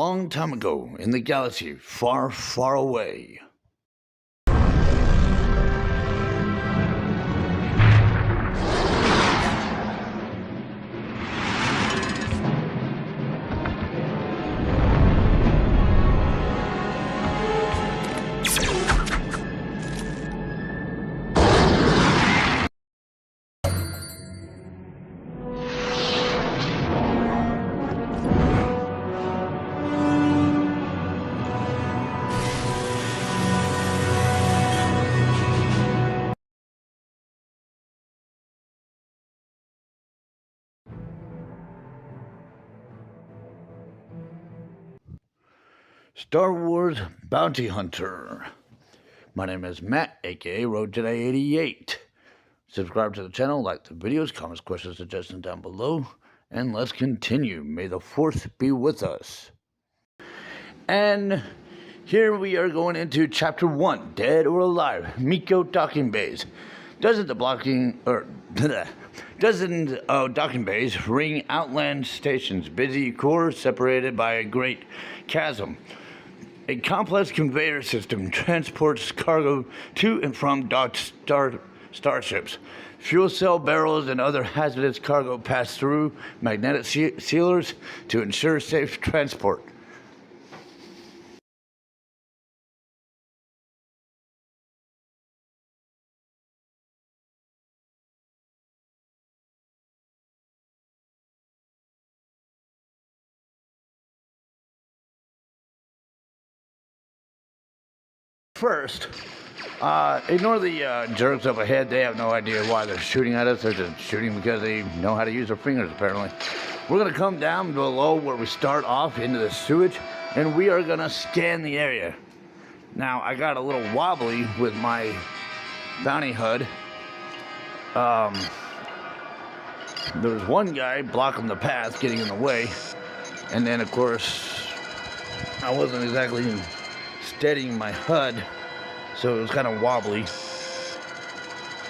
long time ago in the galaxy far, far away. Star Wars Bounty Hunter. My name is Matt, aka Road Jedi 88. Subscribe to the channel, like the videos, comments, questions, suggestions down below, and let's continue. May the Force be with us. And here we are going into Chapter 1, Dead or Alive, MEEKO Docking Bays. Dozens of docking bays ring outland stations, busy cores separated by a great chasm. A complex conveyor system transports cargo to and from docked starships. Fuel cell barrels and other hazardous cargo pass through magnetic sealers to ensure safe transport. First, ignore the jerks up ahead. They have no idea why they're shooting at us. They're just shooting because they know how to use their fingers, apparently. We're going to come down below where we start off into the sewage, and we are going to scan the area. Now, I got a little wobbly with my bounty HUD. There was one guy blocking the path, getting in the way, and then, of course, I wasn't exactly steadying my HUD, so it was kind of wobbly.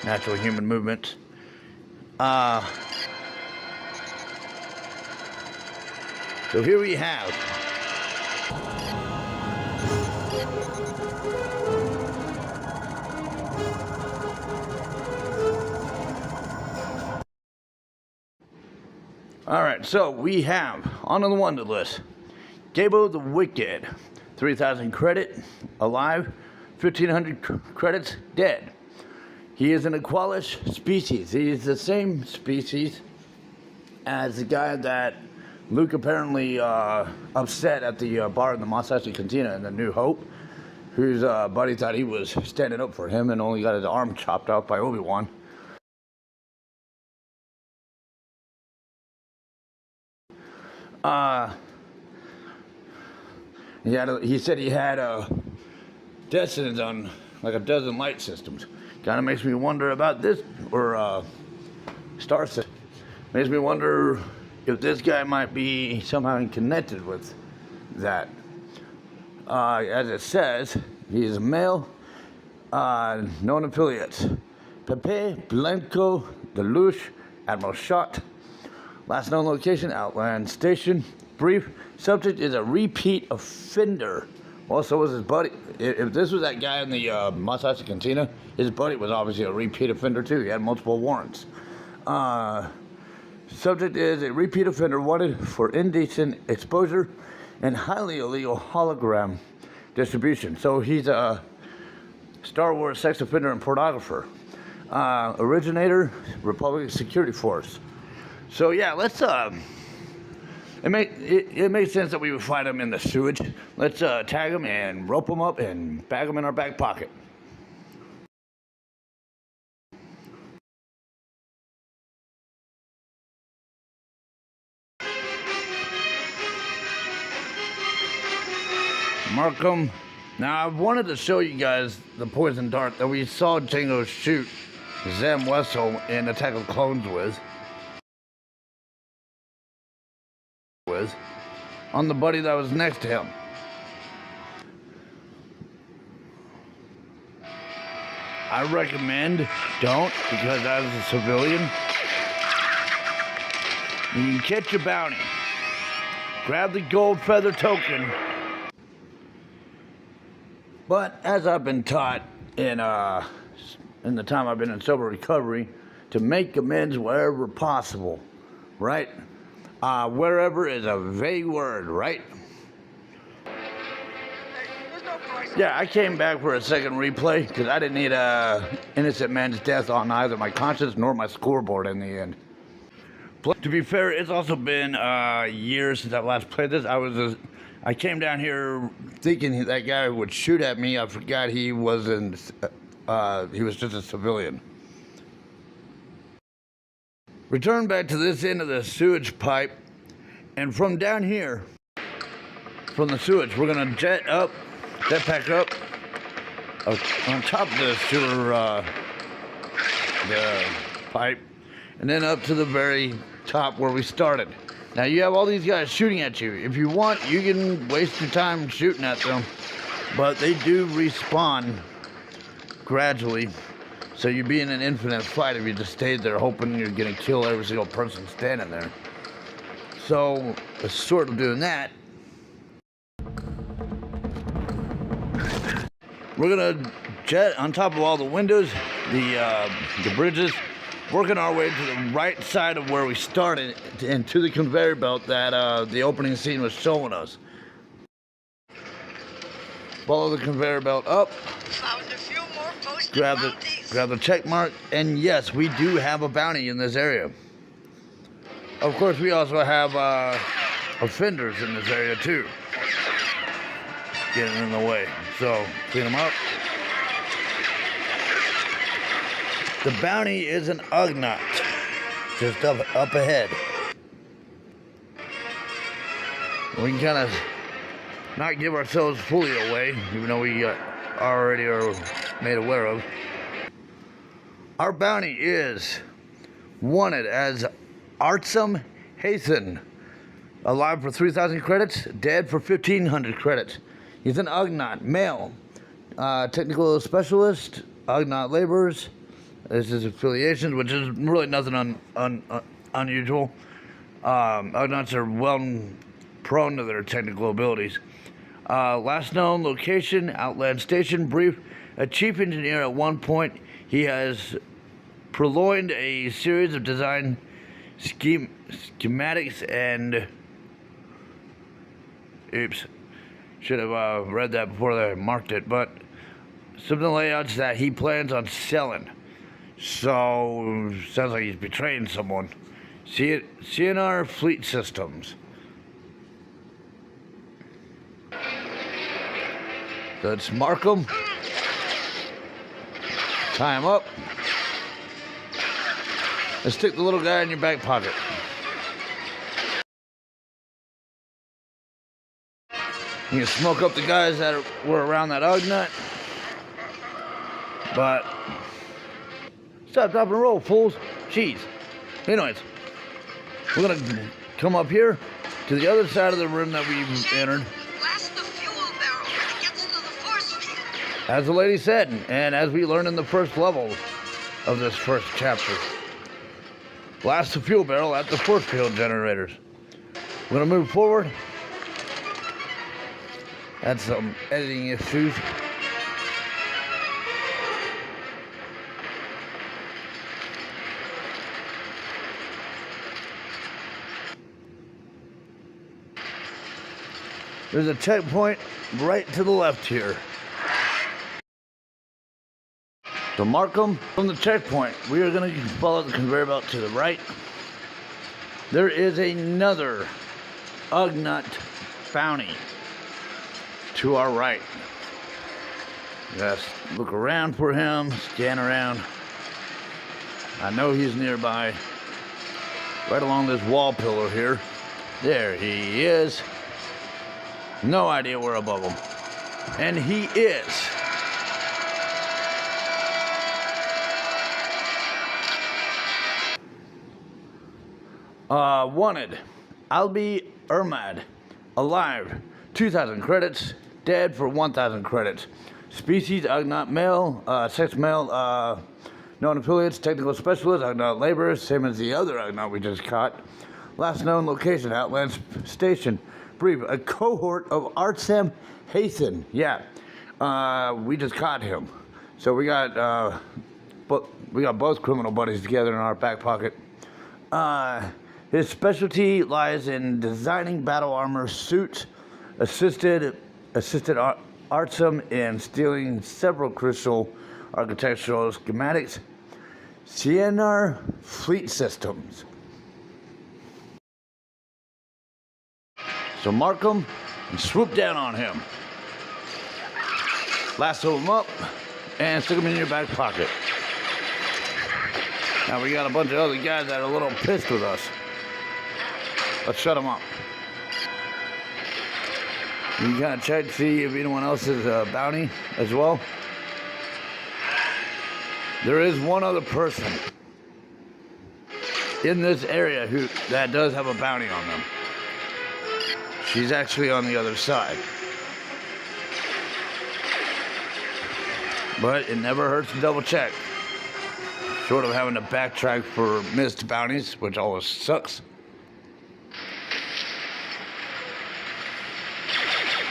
Natural human movement. So here we have alright, so we have on the wanted list Gabo the Wicked, 3,000 credit, alive, 1,500 credits, dead. He is an Aqualish species. He is the same species as the guy that Luke apparently upset at the bar in the Mos Eisley Cantina in the New Hope, whose buddy thought he was standing up for him and only got his arm chopped off by Obi-Wan. He said he had destinies on like a dozen light systems. Kind of makes me wonder about this, or star system. Makes me wonder if this guy might be somehow connected with that. As it says, he is a male, known affiliates: Pepe Blanco, Deluche, Admiral Shot. Last known location, Outland Station. Brief, subject is a repeat offender. Well, so was his buddy. If this was that guy in the Mos Eisley Cantina, his buddy was obviously a repeat offender too. He had multiple warrants. Subject is a repeat offender wanted for indecent exposure and highly illegal hologram distribution. So he's a Star Wars sex offender and pornographer. Originator, Republic Security Force. So yeah, let's It makes sense that we would find him in the sewage. Let's tag him and rope him up and bag him in our back pocket. Mark him. Now, I wanted to show you guys the poison dart that we saw Jango shoot Zam Wessel in Attack of the Clones with. On the buddy that was next to him. I recommend don't, because as a civilian, you can catch a bounty. Of grab the gold feather token. But as I've been taught in the time I've been in sober recovery, to make amends wherever possible, right? Wherever is a vague word, right? Yeah, I came back for a second replay because I didn't need a innocent man's death on either my conscience nor my scoreboard in the end. To be fair, it's also been years since I last played this. I came down here thinking that guy would shoot at me. I forgot he wasn't. He was just a civilian. Return back to this end of the sewage pipe, and from down here, from the sewage, we're gonna jet pack up on top of the sewer, the pipe, and then up to the very top where we started. Now you have all these guys shooting at you. If you want, you can waste your time shooting at them, but they do respawn gradually. So you'd be in an infinite fight if you just stayed there hoping you're gonna kill every single person standing there. So, sort of doing that, we're gonna jet on top of all the windows, the bridges, working our way to the right side of where we started and to the conveyor belt that the opening scene was showing us. Follow the conveyor belt up. Found a few more posted Grab the check mark, and yes, we do have a bounty in this area. Of course, we also have offenders in this area too, getting in the way. So clean them up. The bounty is an Ugnaught, just up ahead. We can kind of not give ourselves fully away, even though we already are made aware of. Our bounty is wanted as Artsum Hathan, alive for 3,000 credits, dead for 1,500 credits. He's an Ugnaught, male, technical specialist, Ugnaught laborers. This is affiliations, which is really nothing unusual. Ugnaughts are well prone to their technical abilities. Last known location, Outland Station. Brief, a chief engineer at one point. He has purloined a series of design schematics and... Oops. Should have read that before I marked it. But some of the layouts that he plans on selling. So, sounds like he's betraying someone. CNR Fleet Systems. Let's mark them. Tie him up. And stick the little guy in your back pocket. You can smoke up the guys that were around that Ugnaught. But stop, drop, and roll, fools. Jeez. Anyways, we're gonna come up here to the other side of the room that we entered. Blast the fuel barrel when it gets to the force field. As the lady said, and as we learned in the first level of this first chapter, blast the fuel barrel at the force field generators. We're gonna move forward. That's some editing issues. There's a checkpoint right to the left here. To mark them from the checkpoint, we are going to follow the conveyor belt to the right. There is another Ugnaught bounty to our right. Just look around for him, scan around. I know he's nearby. Right along this wall pillar here. There he is. No idea where above him. And he is. Wanted. Albi Ermad. Alive. 2,000 credits. Dead for 1,000 credits. Species, Ugnaught male. Sex male. Known affiliates, technical specialist, Ugnaught laborers. Same as the other Ugnaught we just caught. Last known location, Outland Station. brief. A cohort of Artsem Hathan. Yeah, we just caught him. So we got both criminal buddies together in our back pocket. His specialty lies in designing battle armor suits, assisted Artsem in stealing several crucial architectural schematics, Cienar fleet systems. So mark him and swoop down on him. Lasso him up and stick him in your back pocket. Now we got a bunch of other guys that are a little pissed with us. Let's shut them up. You can kind of check to see if anyone else is a bounty as well. There is one other person in this area that does have a bounty on them. She's actually on the other side. But it never hurts to double check. Short of having to backtrack for missed bounties, which always sucks.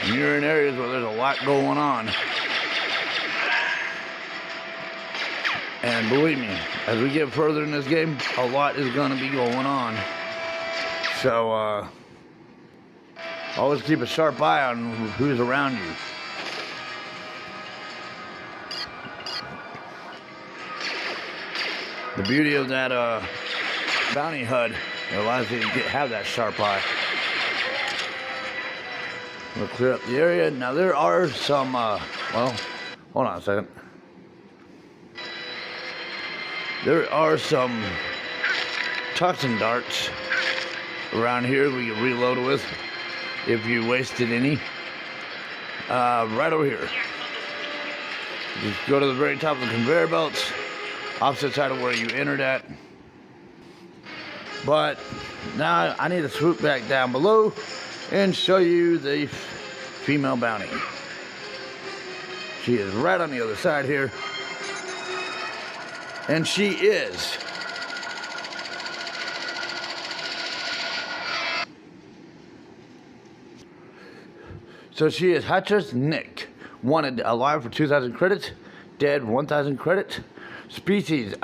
And you're in areas where there's a lot going on. And believe me, as we get further in this game, a lot is going to be going on. So, always keep a sharp eye on who's around you. The beauty of that bounty HUD, it allows you to have that sharp eye. We'll clear up the area. Now there are some, well, hold on a second. There are some toxin darts around here we can reload with if you wasted any. Right over here. Just go to the very top of the conveyor belts, opposite side of where you entered at. But now I need to swoop back down below and show you the female bounty. She is right on the other side here. And she is Hatchers Nick. Wanted alive for 2,000 credits, dead 1,000 credits. Species,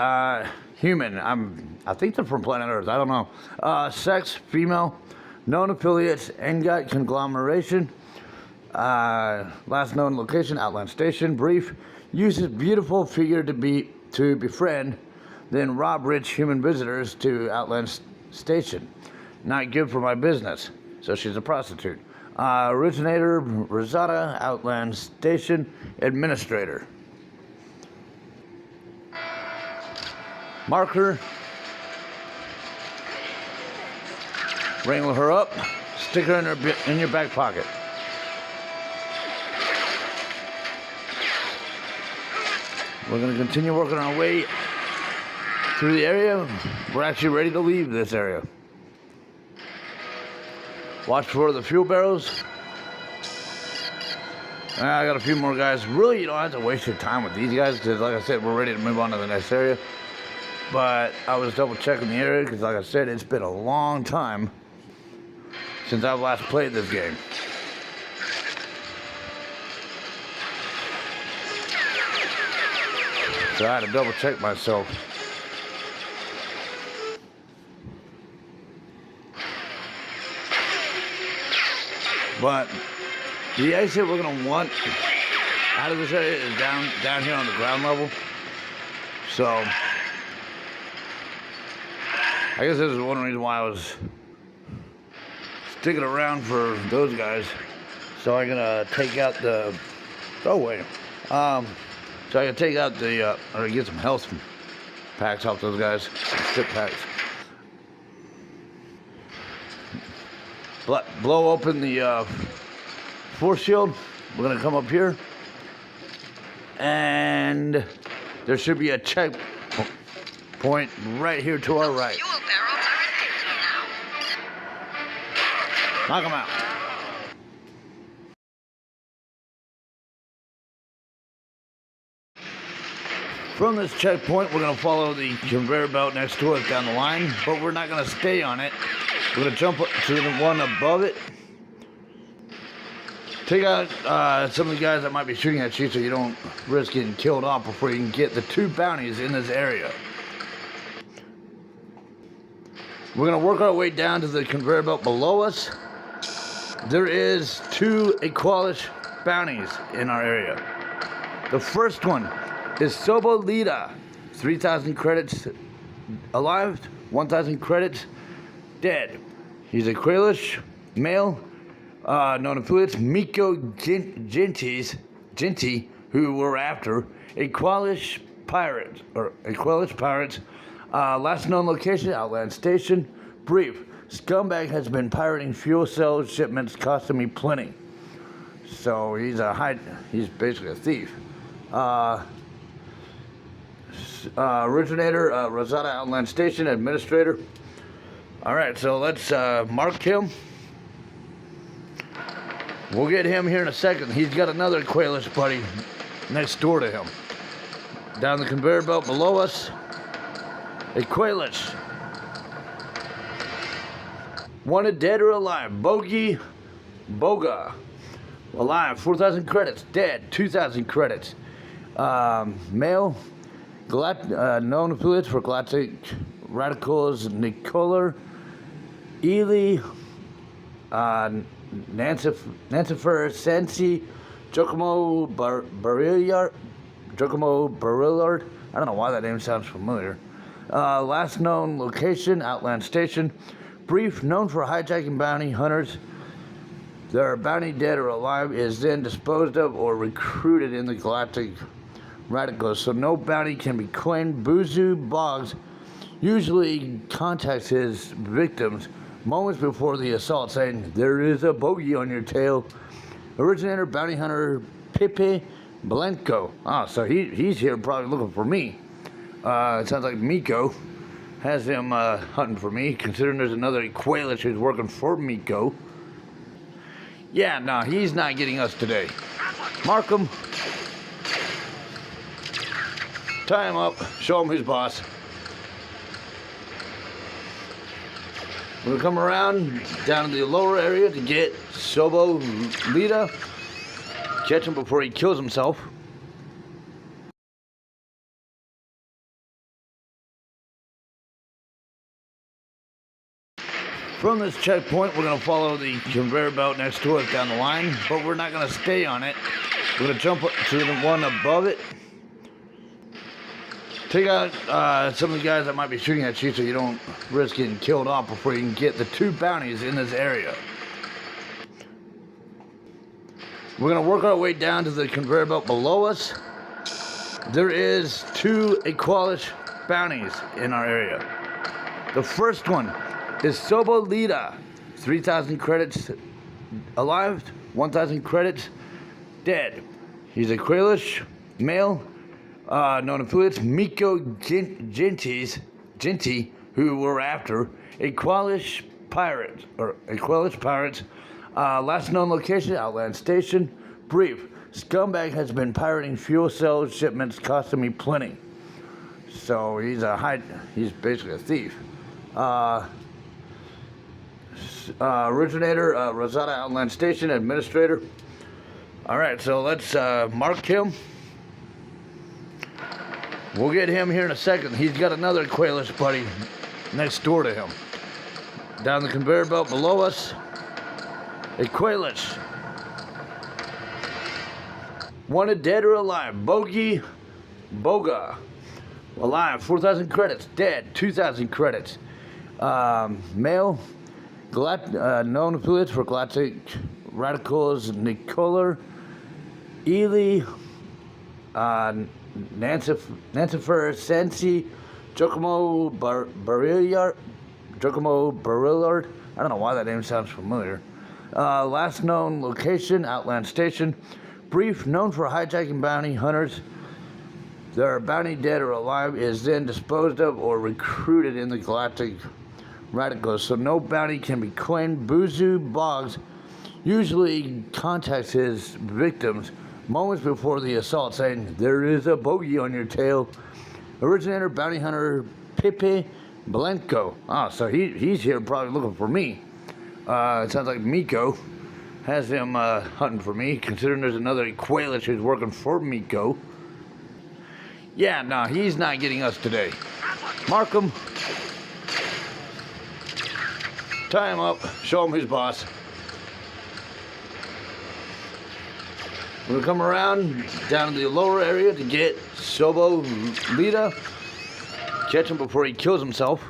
human. I think they're from planet Earth. I don't know. Sex, female. Known affiliates, Engot conglomeration. Last known location, Outland Station. Brief. Uses beautiful figure to befriend, then rob rich human visitors to Outland Station. Not good for my business. So she's a prostitute. Originator, Rosada, Outland Station, administrator. Marker. Wrangle her up. Stick her in your back pocket. We're going to continue working our way through the area. We're actually ready to leave this area. Watch for the fuel barrels. I got a few more guys. Really, you don't have to waste your time with these guys because, like I said, we're ready to move on to the next area. But I was double checking the area because, like I said, it's been a long time since I've last played this game. So I had to double check myself. But the exit we're gonna want out of this area is down here on the ground level. So I guess this is one reason why I was sticking around for those guys. So I'm gonna take out the so I can take out the, or get some health packs off those guys, stick packs. Blow open the force shield. We're gonna come up here, and there should be a checkpoint right here to our right. Fuel barrels are empty now. Knock them out. From this checkpoint, we're going to follow the conveyor belt next to us down the line, but we're not going to stay on it. We're going to jump to the one above it, Take out some of the guys that might be shooting at you so you don't risk getting killed off before you can get the 2 bounties in this area. We're going to work our way down to the conveyor belt below us. There is 2 Equalish bounties in our area. The first one is Sobo Lita, 3,000 credits alive, 1,000 credits dead. He's a Quailish male, known affiliates MEEKO Genty, who we're after. Equalish pirates. Last known location, Outland Station. Brief. Scumbag has been pirating fuel cell shipments, costing me plenty. So he's basically a thief. Originator, Rosada Outland Station, administrator. Alright, so let's mark him. We'll get him here in a second. He's got another Quailish buddy next door to him. Down the conveyor belt below us, a Quailish. Wanted dead or alive. Boga. Alive, 4,000 credits. Dead, 2,000 credits. Male, known affiliates for galactic radicals, Nicola, Ely, Nancifer, Sensi, Giacomo Barillard. I don't know why that name sounds familiar. Last known location, Outland Station. Brief, known for hijacking bounty hunters. Their bounty, dead or alive, is then disposed of or recruited in the galactic radicals, so no bounty can be claimed. Buzu Boggs usually contacts his victims moments before the assault, saying, "There is a bogey on your tail." Originator, bounty hunter Pepe Blanco. So he's here probably looking for me. It sounds like MEEKO has him hunting for me, considering there's another Quailish who's working for MEEKO. Yeah, no, he's not getting us today. Mark him. Tie him up. Show him who's boss. We're going to come around down to the lower area to get Sobo Lita. Catch him before he kills himself. From this checkpoint, we're going to follow the conveyor belt next to us down the line, but we're not going to stay on it. We're going to jump to the one above it. Take out some of the guys that might be shooting at you so you don't risk getting killed off before you can get the 2 bounties in this area. We're going to work our way down to the conveyor belt below us. There is 2 Equalish bounties in our area. The first one is Sobo Lita, 3,000 credits alive, 1,000 credits dead. He's a Quailish male, known affiliates MEEKO Genty, who we're after. Equalish pirates. Last known location, Outland Station. Brief. Scumbag has been pirating fuel cell shipments, costing me plenty. So he's basically a thief. Originator, Rosada Outland Station, administrator. Alright, so let's mark him. We'll get him here in a second. He's got another Quailish buddy next door to him. Down the conveyor belt below us, a Quailish. Wanted dead or alive. Boga. Alive, 4,000 credits. Dead, 2,000 credits. Male, known affiliates for galactic radicals, Nicola, Ely, Nancifer, Sensi, Giacomo Barillard. I don't know why that name sounds familiar. Last known location, Outland Station. Brief, known for hijacking bounty hunters. Their bounty, dead or alive, is then disposed of or recruited in the galactic radicals, so no bounty can be claimed. Buzu Boggs usually contacts his victims moments before the assault, saying, "There is a bogey on your tail." Originator, bounty hunter Pepe Blanco. So he's here probably looking for me. It sounds like MEEKO has him hunting for me, considering there's another Quailish who's working for MEEKO. Yeah, no, he's not getting us today. Mark him. Tie him up. Show him who's boss. We're gonna come around down to the lower area to get Sobo Lita. Catch him before he kills himself.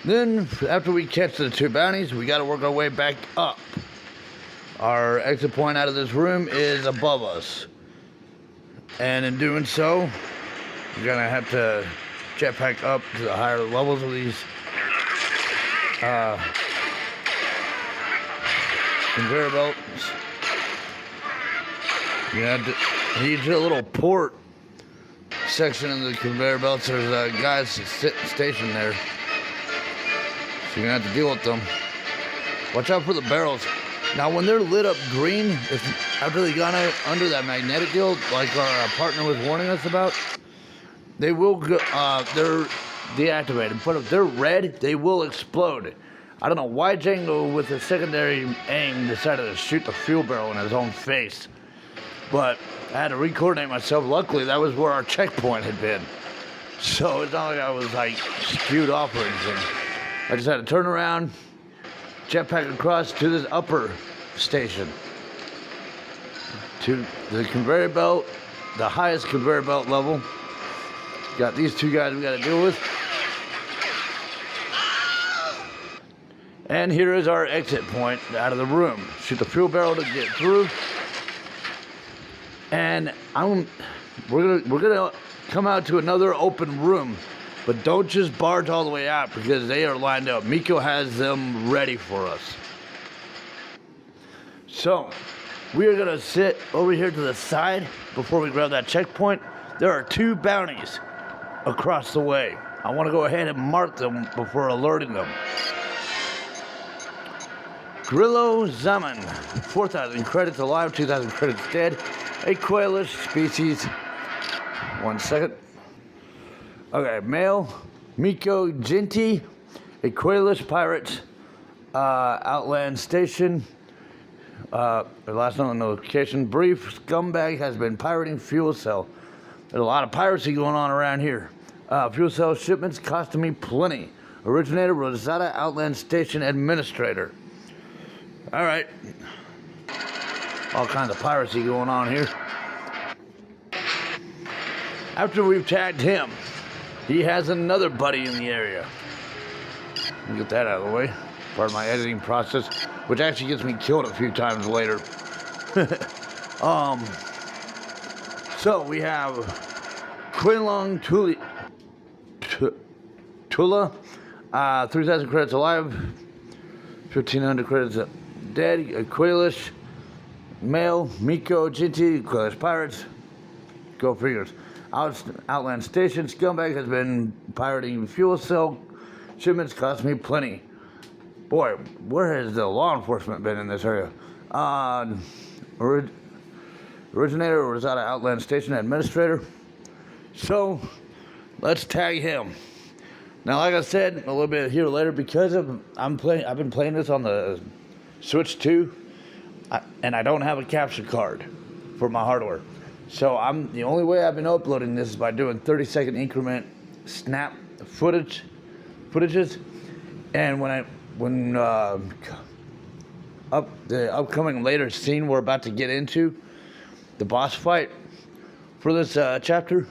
Then, after we catch the 2 bounties, we gotta work our way back up. Our exit point out of this room is above us. And in doing so, we're gonna have to jetpack up to the higher levels of these conveyor belts. You have to need a little port section in the conveyor belts. There's guys stationed there, so you're gonna have to deal with them. Watch out for the barrels. Now, when they're lit up green, after they got under that magnetic deal, like our partner was warning us about, they will go, they're deactivated. But if they're red, they will explode. I don't know why Django, with a secondary aim, decided to shoot the fuel barrel in his own face. But I had to re-coordinate myself. Luckily, that was where our checkpoint had been. So it's not like I was like skewed off or anything. I just had to turn around, jetpack across to this upper station, to the conveyor belt, the highest conveyor belt level. Got these 2 guys we got to deal with. And here is our exit point out of the room. Shoot the fuel barrel to get through. And we're gonna come out to another open room, but don't just barge all the way out because they are lined up. MEEKO has them ready for us. So we are gonna sit over here to the side before we grab that checkpoint. There are 2 bounties across the way. I want to go ahead and mark them before alerting them. Grillo Zaman, 4,000 credits alive, 2,000 credits dead. A Quailish species. 1 second. Okay, male, MEEKO Ginty, a Quailish pirate, Outland Station. Last known location, brief, scumbag has been pirating fuel cell. There's a lot of piracy going on around here. Fuel cell shipments costing me plenty. Originator, Rosetta Outland Station Administrator. All right. All kinds of piracy going on here. After we've tagged him, he has another buddy in the area. Let me get that out of the way. Part of my editing process, which actually gets me killed a few times later. So we have Quinlong Tula, 3,000 credits alive, 1,500 credits dead. A Quailish male, MEEKO Ginty, Quailish pirates. Go figures. Outland Station scumbag has been pirating fuel cell shipments. Cost me plenty. Boy, where has the law enforcement been in this area? Originator was out of Outland Station Administrator. So let's tag him. Now, like I said, a little bit here later, because I've been playing this on the Switch 2, and I don't have a capture card for my hardware. So the only way I've been uploading this is by doing 30-second increment snap footages. And when the upcoming later scene we're about to get into, the boss fight for this chapter,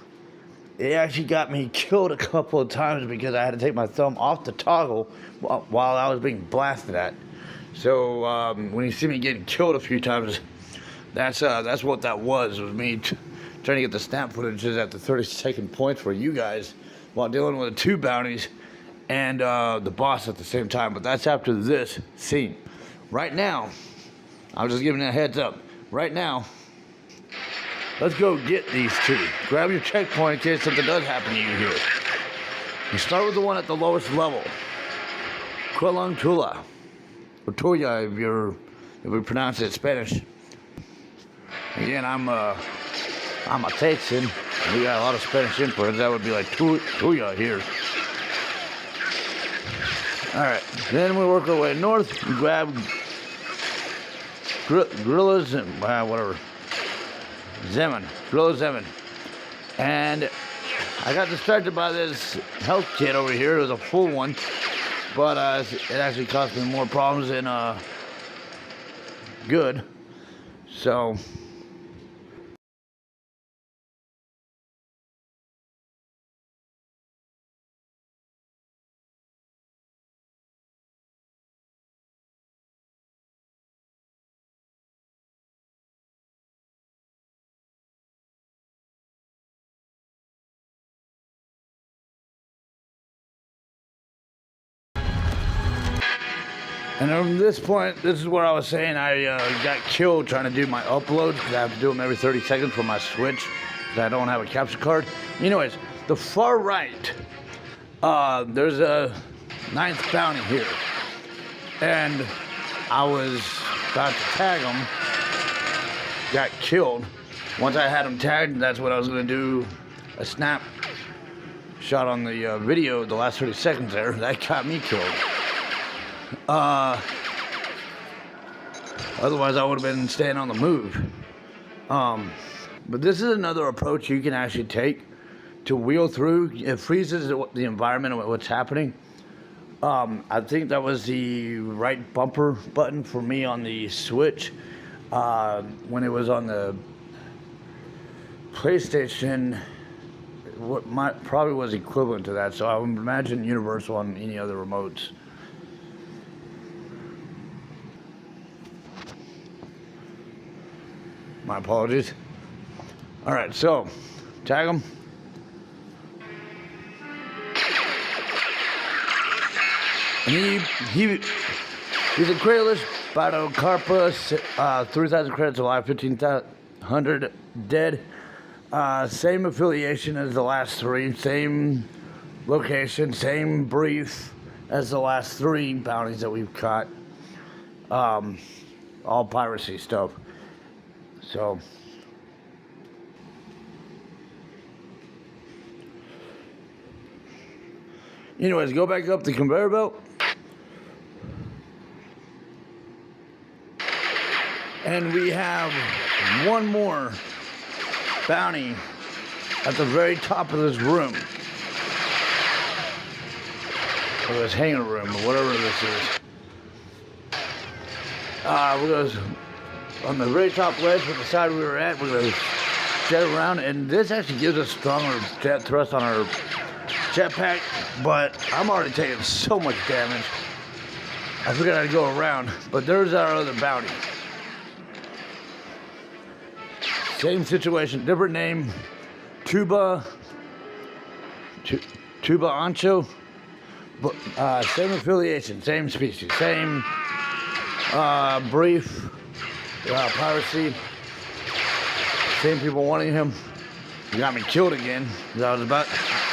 it actually got me killed a couple of times because I had to take my thumb off the toggle while I was being blasted at. So when you see me getting killed a few times, that's what that was me trying to get the snap footages at the 30-second points for you guys while dealing with the 2 bounties and the boss at the same time. But that's after this scene. Right now, I'm just giving you a heads up. Right now, let's go get these 2. Grab your checkpoint in case something does happen to you here. You start with the one at the lowest level. Quilong Tula. Or Tuya if we pronounce it in Spanish. Again, I'm a Texan. We got a lot of Spanish influence. That would be like Tuya here. Alright, then we work our way north, we grab Gorillas and whatever. Gorilla Zemin. And I got distracted by this health kit over here. It was a full one, but it actually caused me more problems than good. So and from this point, this is where I was saying I got killed trying to do my uploads because I have to do them every 30 seconds for my Switch because I don't have a capture card. Anyways, the far right, there's a 9th bounty here. And I was about to tag him, got killed. Once I had him tagged, that's what I was going to do, a snap shot on the video, the last 30 seconds there. That got me killed. Otherwise I would have been staying on the move. But this is another approach you can actually take to wheel through. It freezes the environment and what's happening. I think that was the right bumper button for me on the Switch. When it was on the PlayStation, what probably was equivalent to that. So I would imagine universal on any other remotes. My apologies. All right, so tag him. And he's a craterless Biocarpus, 3,000 credits alive, 1,500 dead. Same affiliation as the last three, same location, same brief as the last 3 bounties that we've caught. All piracy stuff. So anyways, go back up the conveyor belt. And we have one more bounty at the very top of this room. Or this hangar room, or whatever this is. We're going to, on the very top ledge with the side we were at, we're going to jet around. And this actually gives us stronger jet thrust on our jetpack. But I'm already taking so much damage. I figured I'd go around. But there's our other bounty. Same situation, different name, Tuba Ancho, but same affiliation, same species, same brief, piracy, same people wanting him. He got me killed again because I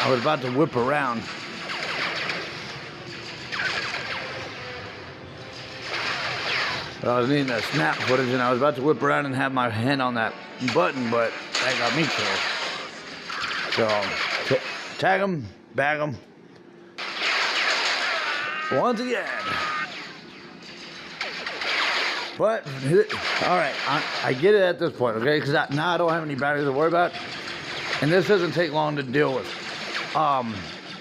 was about to whip around. But I was needing that snap footage, and I was about to whip around and have my hand on that button, but that got me killed. So, tag him, bag him. Once again. But, alright, I get it at this point, okay? Because now I don't have any batteries to worry about. And this doesn't take long to deal with.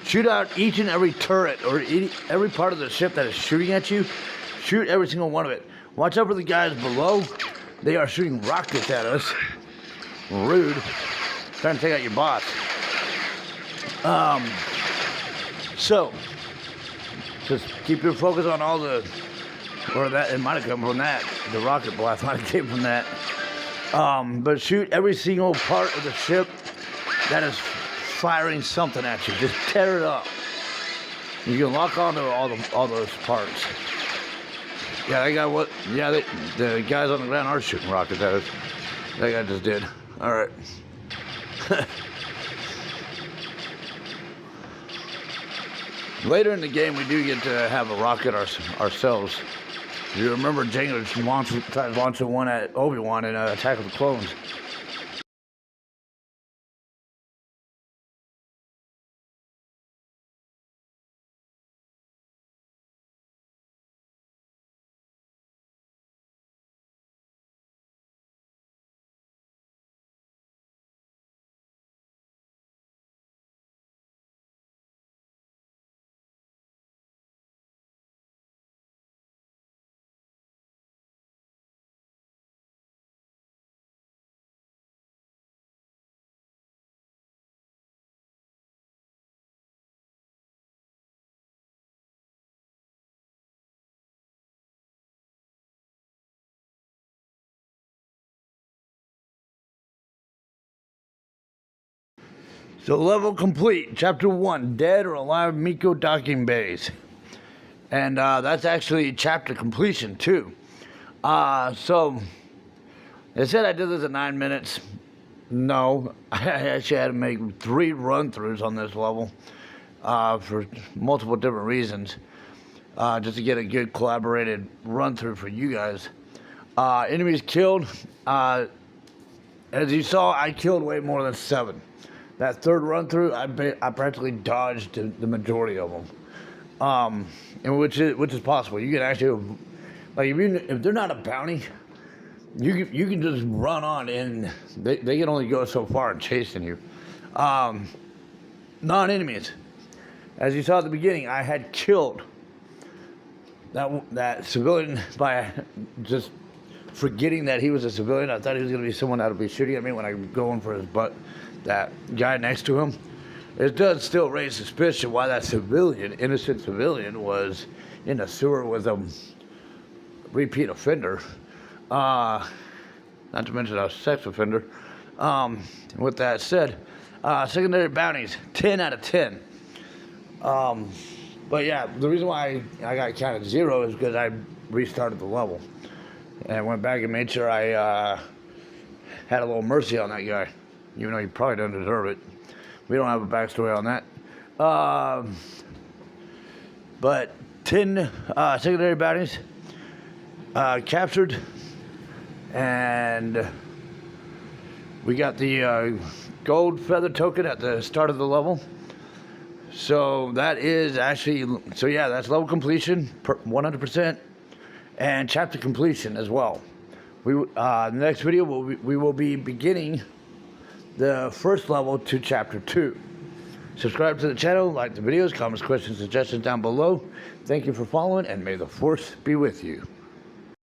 Shoot out each and every turret, or every part of the ship that is shooting at you. Shoot every single one of it. Watch out for the guys below. They are shooting rockets at us. Rude. Trying to take out your boss. So, just keep your focus on all the, or that, it might have come from that. The rocket blast might have came from that. But shoot every single part of the ship that is firing something at you. Just tear it up. You can lock onto all those parts. Yeah, that guy, what? Yeah, the guys on the ground are shooting rockets at us. That guy just did. Alright. Later in the game, we do get to have a rocket ourselves. You remember Jango tried launching one at Obi-Wan in Attack of the Clones. So level complete, chapter 1, Dead or Alive MEEKO Docking Bays. And that's actually chapter completion too. So, they said I did this in 9 minutes. No, I actually had to make 3 run-throughs on this level for multiple different reasons. Just to get a good collaborated run-through for you guys. Enemies killed. As you saw, I killed way more than 7. That third run-through, I practically dodged the majority of them. And which is possible. You can actually, like, if they're not a bounty, you can just run on, and they can only go so far in chasing you. Non-enemies, as you saw at the beginning, I had killed that civilian by just forgetting that he was a civilian. I thought he was going to be someone that would be shooting at me when I was going for his butt. That guy next to him. It does still raise suspicion why that civilian, innocent civilian, was in the sewer with a repeat offender. Not to mention a sex offender. With that said, secondary bounties, 10 out of 10. But yeah, the reason why I got counted 0 is because I restarted the level. And I went back and made sure I had a little mercy on that guy. Even though he probably doesn't deserve it. We don't have a backstory on that. But 10 secondary bounties captured. And we got the gold feather token at the start of the level. So that is actually, so yeah, that's level completion, 100%. And chapter completion as well. The next video, we will be beginning the first level to chapter 2. Subscribe to the channel, like the videos, comments, questions, suggestions down below. Thank you for following, and may the force be with you.